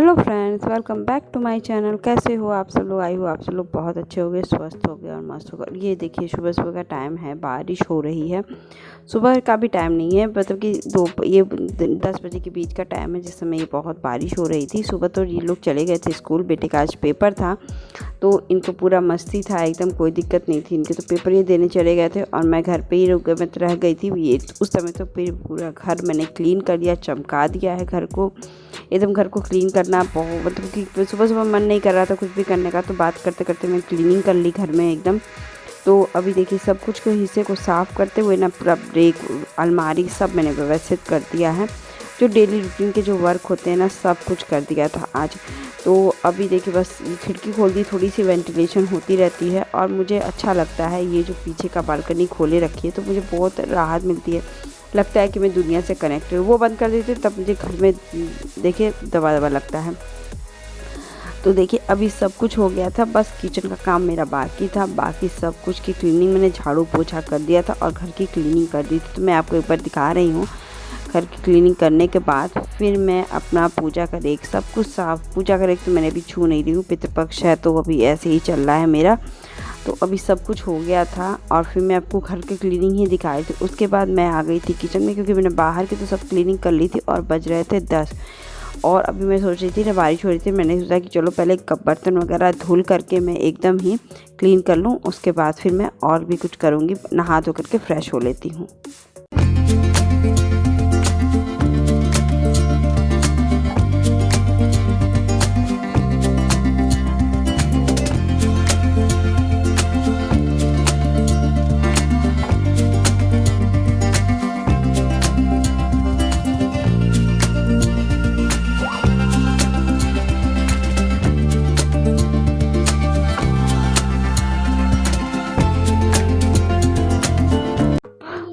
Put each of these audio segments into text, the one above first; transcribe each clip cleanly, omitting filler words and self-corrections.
Hello friends, welcome back to my channel. कैसे हो आप सब लोग? आई हो आप सब लोग बहुत अच्छे हो गए, स्वस्थ हो गए और मस्त हो गए। ये देखिए सुबह सुबह का टाइम है, बारिश हो रही है। सुबह का भी टाइम नहीं है, मतलब कि 10 बजे के बीच का टाइम है जिस समय ये बहुत बारिश हो रही थी। सुबह तो ये लोग चले गए थे स्कूल, बेटे का आज पेपर था तो इनको पूरा मस्ती था, एकदम कोई दिक्कत नहीं थी इनके। तो पेपर ये देने चले गए थे और मैं घर पे ही रह गई थी। ये उस समय तो फिर पूरा घर मैंने क्लीन कर दिया, चमका दिया है घर को एकदम। घर को क्लीन करना बहुत, मतलब कि सुबह सुबह मन नहीं कर रहा था कुछ भी करने का, तो बात करते करते मैं क्लीनिंग कर ली घर में एकदम। तो अभी देखिए सब कुछ के हिस्से को साफ़ करते हुए ना पूरा ब्रेक, अलमारी सब मैंने व्यवस्थित कर दिया है। जो डेली रूटीन के जो वर्क होते हैं ना, सब कुछ कर दिया था आज। तो अभी देखिए बस खिड़की खोल दी, थोड़ी सी वेंटिलेशन होती रहती है और मुझे अच्छा लगता है। ये जो पीछे का बालकनी खोले रखी है तो मुझे बहुत राहत मिलती है, लगता है कि मैं दुनिया से कनेक्टेड हूँ। वो बंद कर देते तब मुझे घर में देखिए दबा दबा लगता है। तो देखिए अभी सब कुछ हो गया था, बस किचन का काम मेरा बाकी था। बाकी सब कुछ की क्लीनिंग मैंने झाड़ू पोछा कर दिया था और घर की क्लीनिंग कर दी थी। तो मैं आपको एक बार दिखा रही हूँ। घर की क्लीनिंग करने के बाद फिर मैं अपना पूजा का रेक सब कुछ साफ़, पूजा का रेक तो मैंने अभी छू नहीं रही हूँ, पितृपक्ष है तो अभी ऐसे ही चल रहा है मेरा। तो अभी सब कुछ हो गया था और फिर मैं आपको घर की क्लीनिंग ही दिखाई थी। उसके बाद मैं आ गई थी किचन में, क्योंकि मैंने बाहर की तो सब क्लीनिंग कर ली थी और बज रहे थे 10। और अभी मैं सोच रही थी ना, बारिश हो रही थी, मैंने सोचा कि चलो पहले कप बर्तन वगैरह धुल करके मैं एकदम ही क्लीन कर लूँ, उसके बाद फिर मैं और भी कुछ करूँगी, नहा धो करके फ़्रेश हो लेती हूँ।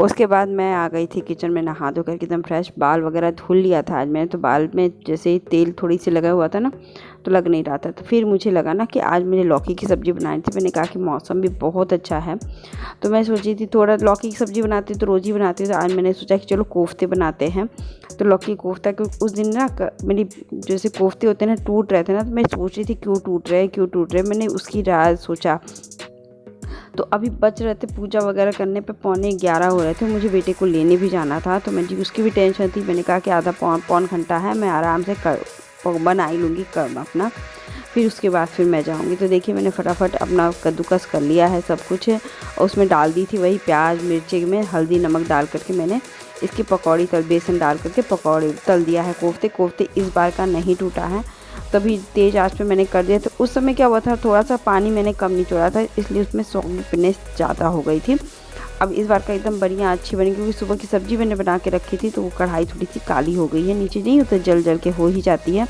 उसके बाद मैं आ गई थी किचन में, नहा धो करके एकदम फ्रेश, बाल वगैरह धुल लिया था आज मैंने। तो बाल में जैसे ही तेल थोड़ी सी लगा हुआ था ना, तो लग नहीं रहा था। तो फिर मुझे लगा ना कि आज मुझे लौकी की सब्ज़ी बनानी थी। मैंने कहा कि मौसम भी बहुत अच्छा है, तो मैं सोची थी थोड़ा लौकी की सब्ज़ी बनाती तो रोज़ ही बनाती, तो आज मैंने सोचा कि चलो कोफ्ते बनाते हैं। तो लौकी कोफ्ता, क्योंकि उस दिन ना मेरी जैसे कोफ्ते होते हैं ना टूट रहे थे ना, तो मैं सोच रही थी क्यों टूट रहे हैं, मैंने उसकी राज सोचा। तो अभी बच रहे थे पूजा वगैरह करने पे, 11:15 हो रहे थे, मुझे बेटे को लेने भी जाना था। तो मैं जी उसकी भी टेंशन थी, मैंने कहा कि आधा पौन घंटा है, मैं आराम से बना ही लूँगी काम अपना, फिर उसके बाद फिर मैं जाऊँगी। तो देखिए मैंने फटाफट अपना कद्दूकस कर लिया है सब कुछ है, और उसमें डाल दी थी वही प्याज मिर्ची में हल्दी नमक डाल करके मैंने इसकी पकौड़ी बेसन डाल करके पकौड़ी तल दिया है। कोफ्ते इस बार का नहीं टूटा है, तभी तेज़ आंच पे मैंने कर दिया। तो उस समय क्या हुआ था, थोड़ा सा पानी मैंने कम निचोड़ा था, इसलिए उसमें सॉफ्टनेस ज़्यादा हो गई थी। अब इस बार का एकदम बढ़िया अच्छी बनी, क्योंकि सुबह की सब्ज़ी मैंने बना के रखी थी, तो वो कढ़ाई थोड़ी सी काली हो गई है, नीचे नहीं होता जल के हो ही जाती है।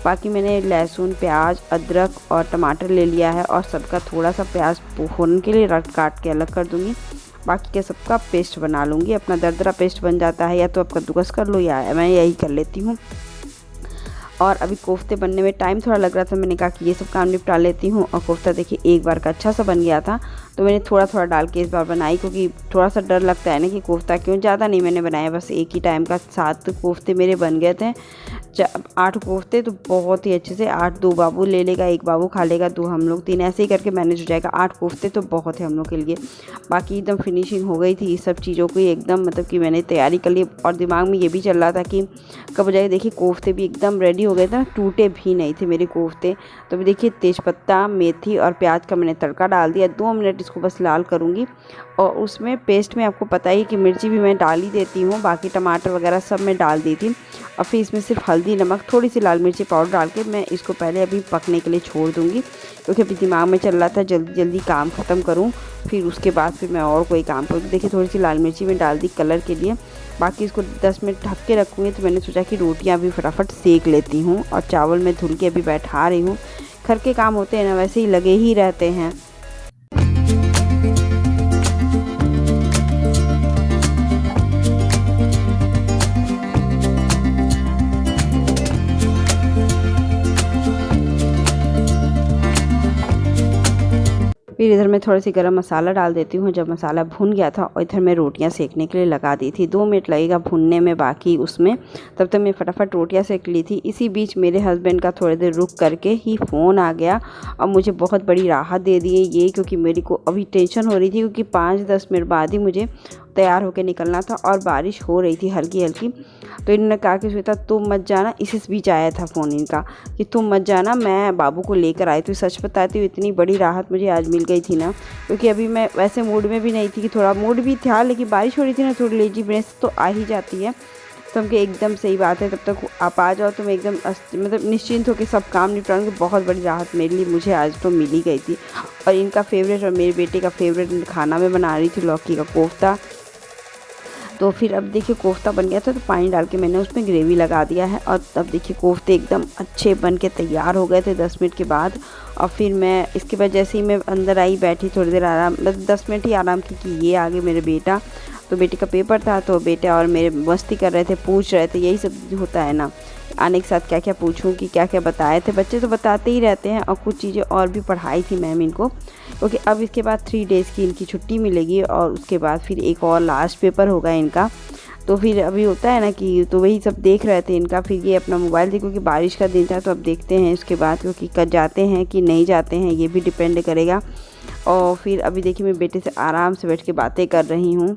बाकी मैंने लहसुन प्याज अदरक और टमाटर ले लिया है, और सबका थोड़ा सा प्याज फ़ौरन के लिए काट के अलग कर दूँगी। बाकी के सबका पेस्ट बना लूँगी, अपना दरदरा पेस्ट बन जाता है, या तो आप कद्दूकस कर लो या मैं यही कर लेती हूँ। और अभी कोफ्ते बनने में टाइम थोड़ा लग रहा था, मैंने कहा कि ये सब काम निपटा लेती हूँ। और कोफ्ता देखिए एक बार का अच्छा सा बन गया था, तो मैंने थोड़ा थोड़ा डाल के इस बार बनाई, क्योंकि थोड़ा सा डर लगता है ना कि कोफ्ता क्यों, ज़्यादा नहीं मैंने बनाया, बस एक ही टाइम का 7 कोफ्ते मेरे बन गए थे। 8 कोफ्ते तो बहुत ही अच्छे से, 8 2 बाबू ले लेगा, 1 बाबू खा लेगा, 2 हम लोग, 3 ऐसे ही करके मैनेज हो जाएगा। 8 कोफ्ते तो बहुत है हम लोग के लिए। बाकी एकदम फिनिशिंग हो गई थी सब चीज़ों की एकदम, मतलब कि मैंने तैयारी कर ली, और दिमाग में ये भी चल रहा था कि कब हो जाएगा। देखिए कोफ्ते भी एकदम रेडी हो गए थे, टूटे भी नहीं थे मेरे कोफ्ते। तो अभी देखिए तेज़पत्ता मेथी और प्याज का मैंने तड़का डाल दिया, 2 मिनट इसको बस लाल करूँगी। और उसमें पेस्ट में आपको पता ही कि मिर्ची भी मैं डाल ही देती हूँ, बाकी टमाटर वगैरह सब मैं डाल दी थी। और फिर इसमें सिर्फ हल्दी नमक थोड़ी सी लाल मिर्ची पाउडर डाल के मैं इसको पहले अभी पकने के लिए छोड़ दूँगी, क्योंकि अभी दिमाग में चल रहा था जल्दी जल्दी काम ख़त्म करूँ, फिर उसके बाद फिर मैं और कोई काम करूँ। देखिए थोड़ी सी लाल मिर्ची मैं डाल दी कलर के लिए। बाकी इसको 10 मिनट ढक के रखूँगी। तो मैंने सोचा कि रोटियाँ भी फटाफट सेक लेती हूँ, और चावल मैं धुल के अभी बैठा रही हूँ। घर के काम होते हैं ना, वैसे ही लगे ही रहते हैं। फिर इधर मैं थोड़ी सी गरम मसाला डाल देती हूँ। जब मसाला भुन गया था और इधर मैं रोटियां सेकने के लिए लगा दी थी। 2 मिनट लगेगा भुनने में बाकी उसमें, तब तक मैं फटाफट रोटियां सेक ली थी। इसी बीच मेरे हस्बैंड का थोड़ी देर रुक करके ही फ़ोन आ गया और मुझे बहुत बड़ी राहत दे दी है ये, क्योंकि मेरी को अभी टेंशन हो रही थी, क्योंकि 5-10 मिनट बाद ही मुझे तैयार होकर निकलना था और बारिश हो रही थी हल्की हल्की। तो इन्होंने कहा कि श्वेता तुम मत जाना। इसी बीच आया था फ़ोन इनका कि तुम मत जाना, मैं बाबू को लेकर आई थी। सच बताती हूँ इतनी बड़ी राहत मुझे आज मिल गई थी ना, क्योंकि अभी मैं वैसे मूड में भी नहीं थी, कि थोड़ा मूड भी था लेकिन बारिश हो रही थी ना, थोड़ी लेजीनेस तो आ ही जाती है। तो हमके एकदम सही बात है, तब तक आप आ जाओ तो मैं एकदम मतलब निश्चिंत होकर सब काम निपटाऊँगी। बहुत बड़ी राहत मेरे लिए मुझे आज तो मिल ही गई थी। और इनका फेवरेट और मेरे बेटे का फेवरेट खाना मैं बना रही थी, लौकी का कोफ्ता। तो फिर अब देखिए कोफ्ता बन गया था, तो पानी डाल के मैंने उसमें ग्रेवी लगा दिया है। और तब देखिए कोफ्ते एकदम अच्छे बन के तैयार हो गए थे 10 मिनट के बाद। और फिर मैं इसके बाद जैसे ही मैं अंदर आई, बैठी थोड़ी देर आराम, मतलब 10 मिनट ही आराम की कि ये आगे मेरे बेटा, तो बेटे का पेपर था, तो बेटा और मेरे मस्ती कर रहे थे, पूछ रहे थे। यही सब होता है ना, आने के साथ क्या क्या पूछूं कि क्या क्या बताए थे। बच्चे तो बताते ही रहते हैं। और कुछ चीज़ें और भी पढ़ाई थी मैम इनको, क्योंकि अब इसके बाद 3 डेज़ की इनकी छुट्टी मिलेगी और उसके बाद फिर एक और लास्ट पेपर होगा इनका। तो फिर अभी होता है ना कि तो वही सब देख रहे थे इनका। फिर ये अपना मोबाइल थे, क्योंकि बारिश का दिन था। तो अब देखते हैं इसके बाद, क्योंकि कल जाते हैं कि नहीं जाते हैं ये भी डिपेंड करेगा। और फिर अभी देखिए मैं बेटे से आराम से बैठ के बातें कर रही हूँ।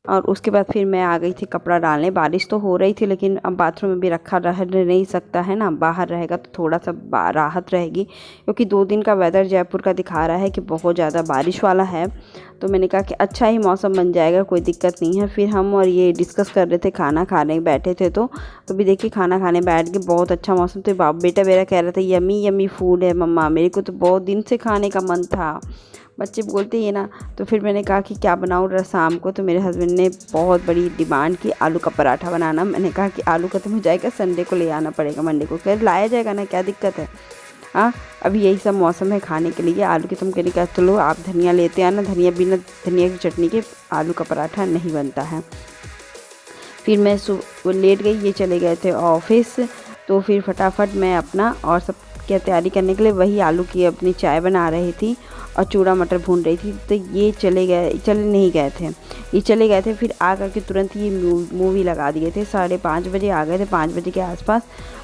और उसके बाद फिर मैं आ गई थी कपड़ा डालने। बारिश तो हो रही थी, लेकिन अब बाथरूम में भी रखा रह नहीं सकता है ना, बाहर रहेगा तो थोड़ा सा राहत रहेगी, क्योंकि 2 दिन का वेदर जयपुर का दिखा रहा है कि बहुत ज़्यादा बारिश वाला है। तो मैंने कहा कि अच्छा ही मौसम बन जाएगा, कोई दिक्कत नहीं है। फिर हम और ये डिस्कस कर रहे थे, खाना खाने बैठे थे। तो भी देखिए खाना खाने बैठ के बहुत अच्छा मौसम। तो बेटा मेरा कह रहा था यम्मी यम्मी फूड है मम्मा, मेरे को तो बहुत दिन से खाने का मन था। बच्चे बोलते ही है ना। तो फिर मैंने कहा कि क्या बनाऊँ शाम को। तो मेरे हस्बैंड ने बहुत बड़ी डिमांड की आलू का पराठा बनाना। मैंने कहा कि आलू खत्म हो जाएगा, संडे को ले आना पड़ेगा, मंडे को। कह लाया जाएगा ना, क्या दिक्कत है। हाँ, अभी यही सब मौसम है खाने के लिए आलू की। तुम कहने का चलो आप धनिया लेते आना, धनिया बिना धनिया की चटनी के आलू का पराठा नहीं बनता है। फिर मैं लेट गई, ये चले गए थे ऑफिस। तो फिर फटाफट मैं अपना और सब क्या तैयारी करने के लिए वही आलू की अपनी चाय बना रही थी और चूड़ा मटर भून रही थी। तो ये चले नहीं गए थे, ये चले गए थे। फिर आ करके तुरंत ये मूवी लगा दिए थे। 5:30 बजे आ गए थे, 5 बजे के आसपास।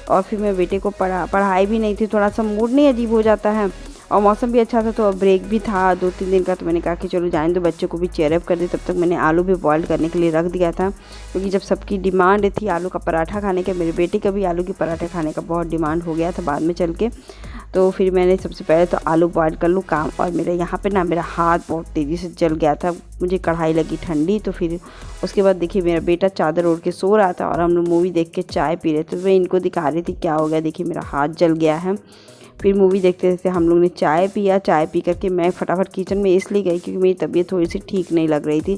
और फिर मैं बेटे को पढ़ाई भी नहीं थी, थोड़ा सा मूड नहीं अजीब हो जाता है। और मौसम भी अच्छा था, तो ब्रेक भी था 2-3 दिन का। तो मैंने कहा कि चलो जाने दो, बच्चों को भी चेयर अप कर दे। तब तक मैंने आलू भी बॉईल करने के लिए रख दिया था, क्योंकि जब सबकी डिमांड थी आलू का पराठा खाने का, मेरे बेटे का भी आलू के पराठे खाने का बहुत डिमांड हो गया था बाद में चल के। तो फिर मैंने सबसे पहले तो आलू बॉईल कर लूँ काम। और मेरे यहाँ पे ना मेरा हाथ बहुत तेज़ी से जल गया था, मुझे कढ़ाई लगी ठंडी। तो फिर उसके बाद देखिए मेरा बेटा चादर ओढ़ के सो रहा था और हम लोग मूवी देख के चाय पी रहे थे। तो मैं इनको दिखा रही थी क्या हो गया, देखिए मेरा हाथ जल गया है। फिर मूवी देखते देखते हम लोग ने चाय पिया। चाय पी करके मैं फटाफट किचन में इसलिए गई क्योंकि मेरी तबीयत थोड़ी सी ठीक नहीं लग रही थी।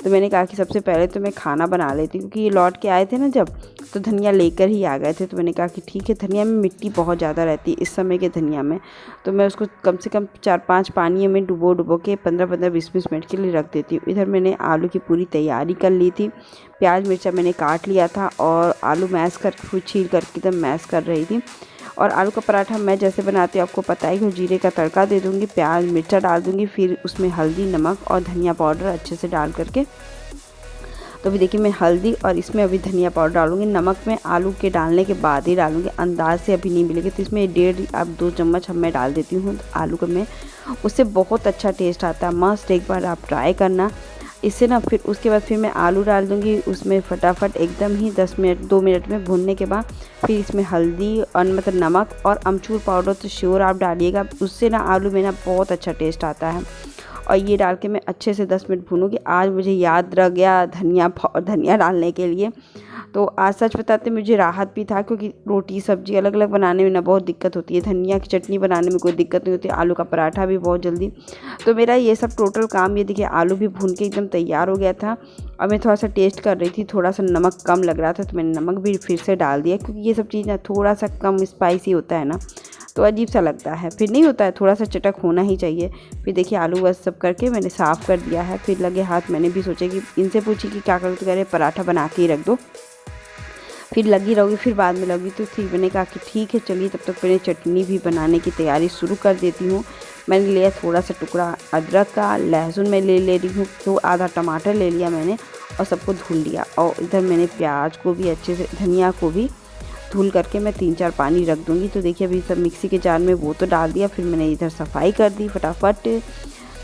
तो मैंने कहा कि सबसे पहले तो मैं खाना बना लेती, क्योंकि ये लौट के आए थे ना जब, तो धनिया लेकर ही आ गए थे। तो मैंने कहा कि ठीक है, धनिया में मिट्टी बहुत ज़्यादा रहती है इस समय के धनिया में। तो मैं उसको कम से कम 4-5 पानी में डुबो के 15-20 मिनट के लिए रख देती हूँ। इधर मैंने आलू की पूरी तैयारी कर ली थी। प्याज मिर्चा मैंने काट लिया था और आलू मैश कर छील करके एकदम मैश कर रही थी। और आलू का पराठा मैं जैसे बनाती हूँ आपको पता है कि जीरे का तड़का दे दूँगी, प्याज मिर्चा डाल दूँगी, फिर उसमें हल्दी नमक और धनिया पाउडर अच्छे से डाल करके। तो अभी देखिए मैं हल्दी और इसमें अभी धनिया पाउडर डालूँगी। नमक में आलू के डालने के बाद ही डालूँगी, अंदाज से अभी नहीं मिलेगी। तो इसमें 1.5-2 चम्मच मैं डाल देती हूँ आलू का में, उससे बहुत अच्छा टेस्ट आता है। मस्त एक बार आप ट्राई करना इससे ना। फिर उसके बाद फिर मैं आलू डाल दूँगी उसमें फटाफट एकदम ही 2 मिनट में भूनने के बाद। फिर इसमें हल्दी और मतलब नमक और अमचूर पाउडर तो श्योर आप डालिएगा, उससे ना आलू में ना बहुत अच्छा टेस्ट आता है। और ये डाल के मैं अच्छे से 10 मिनट भूनूँगी। आज मुझे याद रह गया धनिया डालने के लिए। तो आज सच बताते मुझे राहत भी था, क्योंकि रोटी सब्जी अलग अलग बनाने में ना बहुत दिक्कत होती है, धनिया की चटनी बनाने में कोई दिक्कत नहीं होती, आलू का पराठा भी बहुत जल्दी। तो मेरा ये सब टोटल काम, ये देखिए आलू भी भून के एकदम तैयार हो गया था। और मैं थोड़ा सा टेस्ट कर रही थी, थोड़ा सा नमक कम लग रहा था तो मैंने नमक भी फिर से डाल दिया, क्योंकि ये सब चीज़ ना थोड़ा सा कम स्पाइसी होता है ना तो अजीब सा लगता है, फिर नहीं होता है, थोड़ा सा चटक होना ही चाहिए। फिर देखिए आलू बस सब करके मैंने साफ़ कर दिया है। फिर लगे हाथ, मैंने भी सोचा कि इनसे पूछी कि क्या करो, तो कह रहे पराठा बना के ही रख दो, फिर लगी रहोगी फिर बाद में लगी। तो ठीक, मैंने कहा कि ठीक है चलिए, तब तक मैंने चटनी भी बनाने की तैयारी शुरू कर देती हूँ। मैंने लिया थोड़ा सा टुकड़ा अदरक का, लहसुन मैं ले रही हूँ, तो आधा टमाटर ले लिया मैंने और सबको धुल लिया। और इधर मैंने प्याज को भी अच्छे से, धनिया को भी धुल करके मैं 3-4 पानी रख दूँगी। तो देखिए अभी सब मिक्सी के जार में वो तो डाल दिया, फिर मैंने इधर सफाई कर दी फटाफट।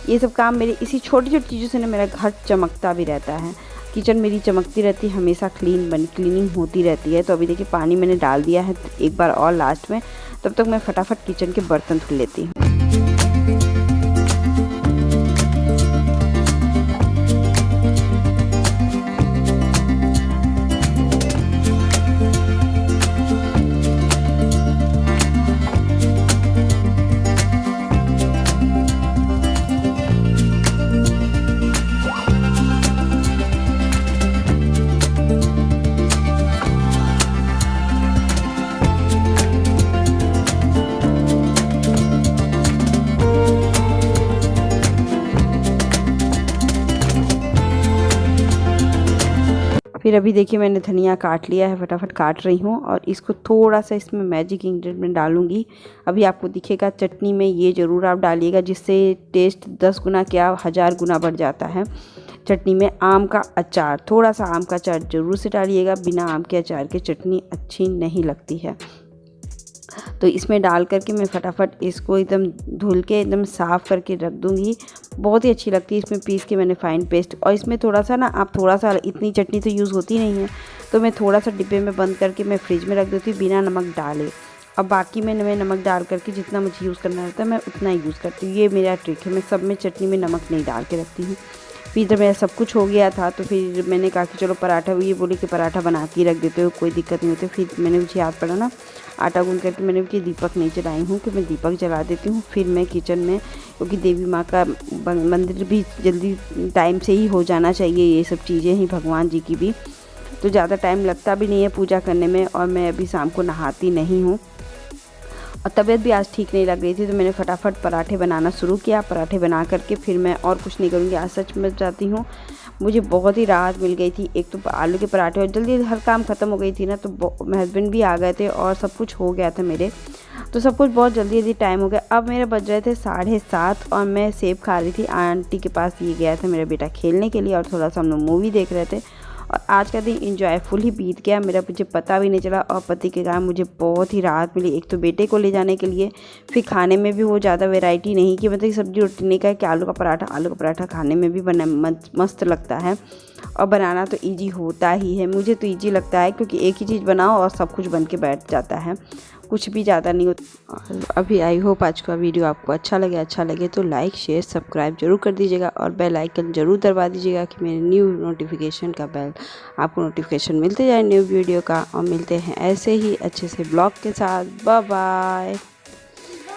ये सब काम मेरे इसी छोटी छोटी चीज़ों से ना मेरा घर चमकता भी रहता है, किचन मेरी चमकती रहती है, हमेशा क्लीनिंग होती रहती है। तो अभी देखिए पानी मैंने डाल दिया है एक बार और लास्ट में, तब तक मैं फटाफट किचन के बर्तन धुल लेती हूँ। फिर अभी देखिए मैंने धनिया काट लिया है, फटाफट काट रही हूँ और इसको थोड़ा सा इसमें मैजिक इंग्रेडिएंट डालूँगी। अभी आपको दिखेगा चटनी में, ये ज़रूर आप डालिएगा, जिससे टेस्ट 10 गुना क्या 1000 गुना बढ़ जाता है। चटनी में आम का अचार, थोड़ा सा आम का अचार ज़रूर से डालिएगा, बिना आम के अचार के चटनी अच्छी नहीं लगती है। तो इसमें डाल करके मैं फटाफट इसको एकदम धुल के एकदम साफ़ करके रख दूँगी। बहुत ही अच्छी लगती है इसमें पीस के मैंने फ़ाइन पेस्ट। और इसमें थोड़ा सा ना, आप थोड़ा सा, इतनी चटनी तो यूज़ होती नहीं है, तो मैं थोड़ा सा डिब्बे में बंद करके मैं फ्रिज में रख देती हूँ बिना नमक डाले। अब बाकी मैं नमक डाल करके जितना मुझे यूज़ करना रहता है मैं उतना ही यूज़ करती हूँ। ये मेरा ट्रिक है, मैं सब में चटनी में नमक नहीं डाल के रखती हूँ। फिर इधर मेरा सब कुछ हो गया था, तो फिर मैंने कहा कि चलो पराठा, ये बोली कि पराठा बना के रख देते हो, कोई दिक्कत नहीं होती। फिर मैंने मुझे याद पड़ा ना, आटा गूँध करके मैंने कि दीपक नहीं जलाई हूँ, कि मैं दीपक जला देती हूँ। फिर मैं किचन में, क्योंकि देवी माँ का मंदिर भी जल्दी टाइम से ही हो जाना चाहिए, ये सब चीज़ें ही भगवान जी की भी, तो ज़्यादा टाइम लगता भी नहीं है पूजा करने में। और मैं अभी शाम को नहाती नहीं हूँ और तबीयत भी आज ठीक नहीं लग रही थी, तो मैंने फटाफट पराठे बनाना शुरू किया। पराठे बना करके फिर मैं और कुछ नहीं करूँगी। आज सच में जाती हूँ, मुझे बहुत ही राहत मिल गई थी। एक तो आलू के पराठे और जल्दी हर काम ख़त्म हो गई थी ना, तो मेरे हस्बैंड भी आ गए थे और सब कुछ हो गया था मेरे, तो सब कुछ बहुत जल्दी टाइम हो गया। अब मेरे बज रहे थे 7:30 और मैं सेब खा रही थी। आंटी के पास ये गया था मेरा बेटा खेलने के लिए और थोड़ा सा हम लोग मूवी देख रहे थे। और आज का दिन इंजॉयफुल ही बीत गया मेरा, मुझे पता भी नहीं चला। और पति के कारण मुझे बहुत ही राहत मिली। एक तो बेटे को ले जाने के लिए, फिर खाने में भी वो ज़्यादा वैरायटी नहीं कि मतलब सब्जी रोटी नहीं का, कि आलू का पराठा खाने में भी बना मस्त लगता है। और बनाना तो ईजी होता ही है, मुझे तो ईजी लगता है, क्योंकि एक ही चीज़ बनाओ और सब कुछ बन के बैठ जाता है, कुछ भी ज़्यादा नहीं होता। अभी आई होप आज का वीडियो आपको अच्छा लगे तो लाइक शेयर सब्सक्राइब जरूर कर दीजिएगा और बेल आइकन जरूर दबा दीजिएगा, कि मेरे न्यू नोटिफिकेशन का बेल आपको नोटिफिकेशन मिलते जाए न्यू वीडियो का। और मिलते हैं ऐसे ही अच्छे से ब्लॉग के साथ। Bye bye.